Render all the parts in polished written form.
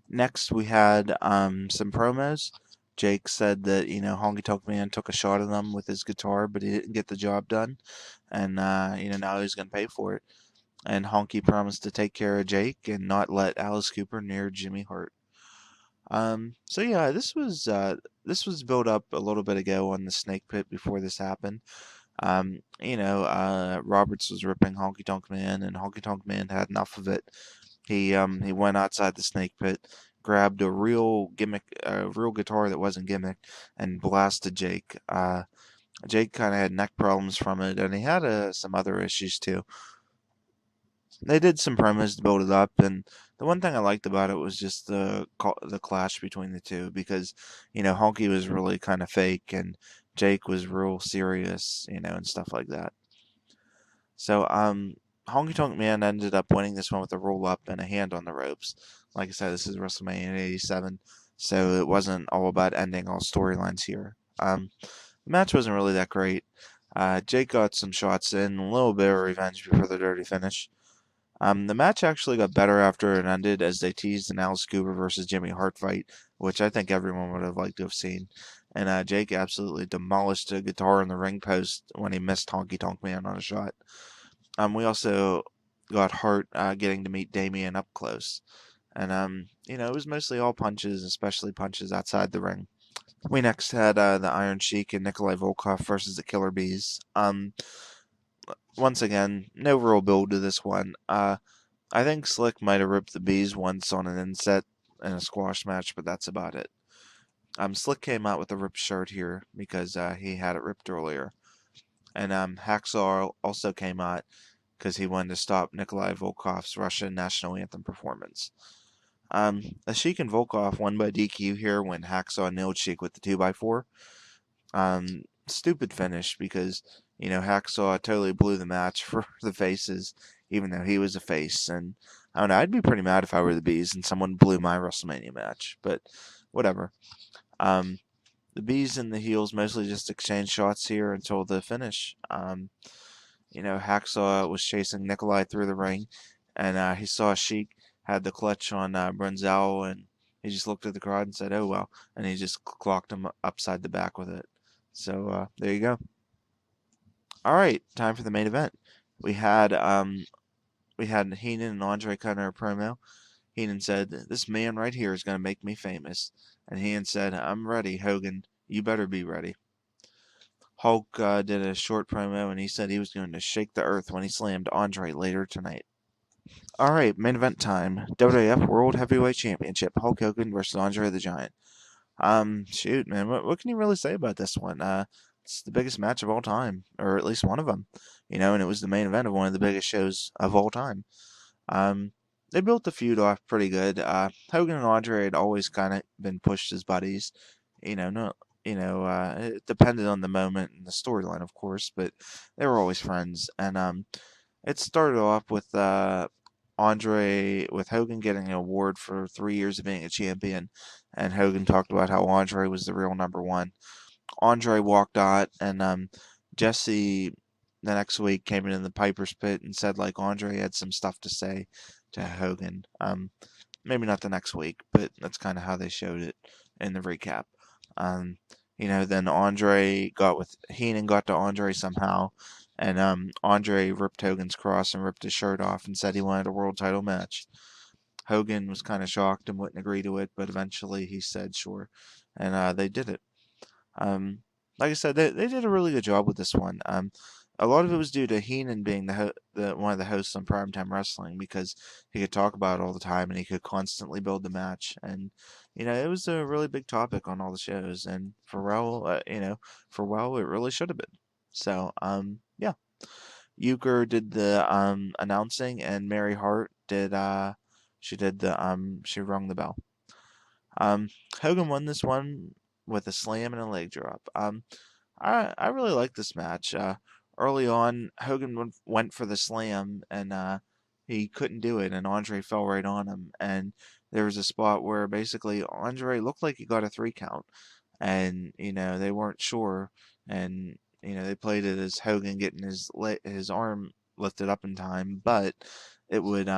Next, we had some promos. Jake said that, Honky Tonk Man took a shot at them with his guitar, but he didn't get the job done. And, now he's going to pay for it. And Honky promised to take care of Jake and not let Alice Cooper near Jimmy Hart. So yeah, this was built up a little bit ago on the Snake Pit before this happened. Roberts was ripping Honky Tonk Man, and Honky Tonk Man had enough of it. He went outside the Snake Pit, grabbed a real guitar that wasn't gimmick, and blasted Jake. Jake kind of had neck problems from it, and he had some other issues too. They did some promos to build it up, and the one thing I liked about it was just the clash between the two because Honky was really kind of fake and Jake was real serious, and stuff like that. So Honky Tonk Man ended up winning this one with a roll up and a hand on the ropes. Like I said, this is WrestleMania '87, so it wasn't all about ending all storylines here. The match wasn't really that great. Jake got some shots in, a little bit of revenge before the dirty finish. The match actually got better after it ended as they teased an Alice Cooper versus Jimmy Hart fight, which I think everyone would have liked to have seen. And Jake absolutely demolished a guitar in the ring post when he missed Honky Tonk Man on a shot. We also got Hart getting to meet Damien up close. And, it was mostly all punches, especially punches outside the ring. We next had the Iron Sheik and Nikolai Volkov versus the Killer Bees. Once again, no real build to this one. I think Slick might have ripped the Bees once on an inset in a squash match, but that's about it. Slick came out with a ripped shirt here because he had it ripped earlier. And Hacksaw also came out because he wanted to stop Nikolai Volkov's Russian national anthem performance. The Sheik and Volkov won by DQ here when Hacksaw nailed Sheik with the 2x4. Stupid finish because, Hacksaw totally blew the match for the faces, even though he was a face. And I don't know, I'd be pretty mad if I were the Bees and someone blew my WrestleMania match, but whatever. Um, the Bees and the Heels mostly just exchanged shots here until the finish. Hacksaw was chasing Nikolai through the ring, and he saw Sheik had the clutch on Brunzel, and he just looked at the crowd and said, "Oh well," and he just clocked him upside the back with it. So there you go. All right, time for the main event. We had Heenan and Andre cutting a promo. Heenan said, "This man right here is going to make me famous," and Heenan said, "I'm ready, Hogan. You better be ready." Hulk did a short promo, and he said he was going to shake the earth when he slammed Andre later tonight. All right, main event time. WWF World Heavyweight Championship. Hulk Hogan versus Andre the Giant. Shoot, man, what can you really say about this one? It's the biggest match of all time, or at least one of them. And it was the main event of one of the biggest shows of all time. Um, they built the feud off pretty good. Hogan and Andre had always kind of been pushed as buddies. No, it depended on the moment and the storyline, of course, but they were always friends. And it started off with with Hogan getting an award for 3 years of being a champion, and Hogan talked about how Andre was the real number one. Andre walked out, and Jesse the next week came in the Piper's Pit and said like Andre had some stuff to say to Hogan. Maybe not the next week, but that's kind of how they showed it in the recap. Um, then Heenan got to Andre somehow, and Andre ripped Hogan's cross and ripped his shirt off and said he wanted a world title match. Hogan was kind of shocked and wouldn't agree to it, but eventually he said sure, and they did it. Um, like I said, they did a really good job with this one. A lot of it was due to Heenan being one of the hosts on Primetime Wrestling because he could talk about it all the time and he could constantly build the match. And it was a really big topic on all the shows. And for it really should have been. So yeah, Euchre did the announcing, and Mary Hart did she rung the bell. Hogan won this one with a slam and a leg drop. I really like this match. Early on, Hogan went for the slam and he couldn't do it, and Andre fell right on him. And there was a spot where basically Andre looked like he got a 3 count, and they weren't sure, and they played it as Hogan getting his arm lifted up in time, but it would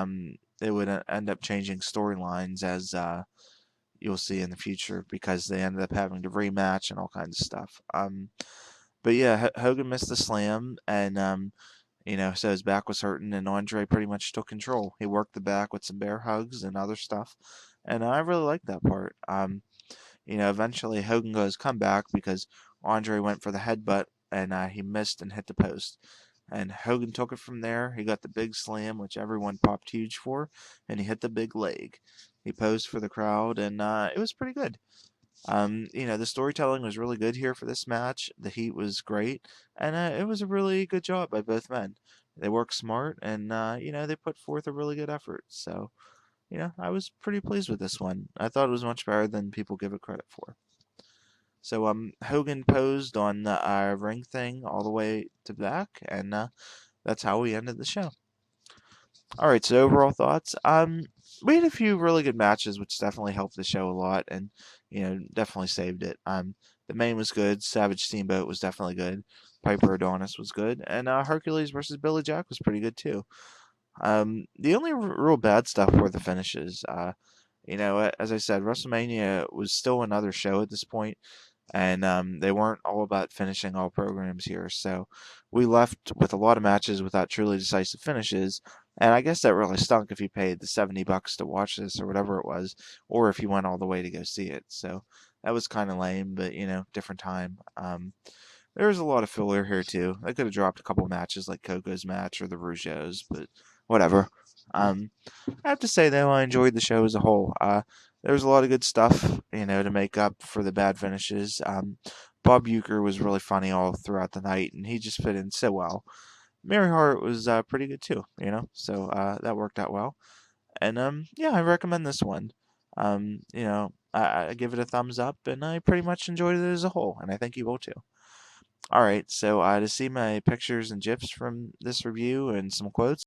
they would end up changing storylines as you'll see in the future because they ended up having to rematch and all kinds of stuff. But yeah, Hogan missed the slam, and so his back was hurting, and Andre pretty much took control. He worked the back with some bear hugs and other stuff, and I really liked that part. Eventually Hogan got his comeback because Andre went for the headbutt, and he missed and hit the post. And Hogan took it from there. He got the big slam, which everyone popped huge for, and he hit the big leg. He posed for the crowd, and it was pretty good. The storytelling was really good here for this match. The heat was great, and it was a really good job by both men. They worked smart, and they put forth a really good effort. So, I was pretty pleased with this one. I thought it was much better than people give it credit for. So, Hogan posed on the ring thing all the way to the back, and that's how we ended the show. All right, so overall thoughts. We had a few really good matches, which definitely helped the show a lot, and definitely saved it. The main was good. Savage Steamboat was definitely good. Piper Adonis was good, and Hercules versus Billy Jack was pretty good too. The only real bad stuff were the finishes. As I said, WrestleMania was still another show at this point, and they weren't all about finishing all programs here. So we left with a lot of matches without truly decisive finishes, and I guess that really stunk if you paid the $70 to watch this or whatever it was, or if you went all the way to go see it. So that was kind of lame, but different time. There was a lot of filler here too. I could have dropped a couple matches like Coco's match or the Rougeos, but whatever. I have to say though, I enjoyed the show as a whole. There was a lot of good stuff, to make up for the bad finishes. Bob Uecker was really funny all throughout the night, and he just fit in so well. Mary Hart was pretty good too, so that worked out well. And yeah, I recommend this one. I give it a thumbs up, and I pretty much enjoyed it as a whole, and I think you will too. All right, so to see my pictures and gifs from this review and some quotes.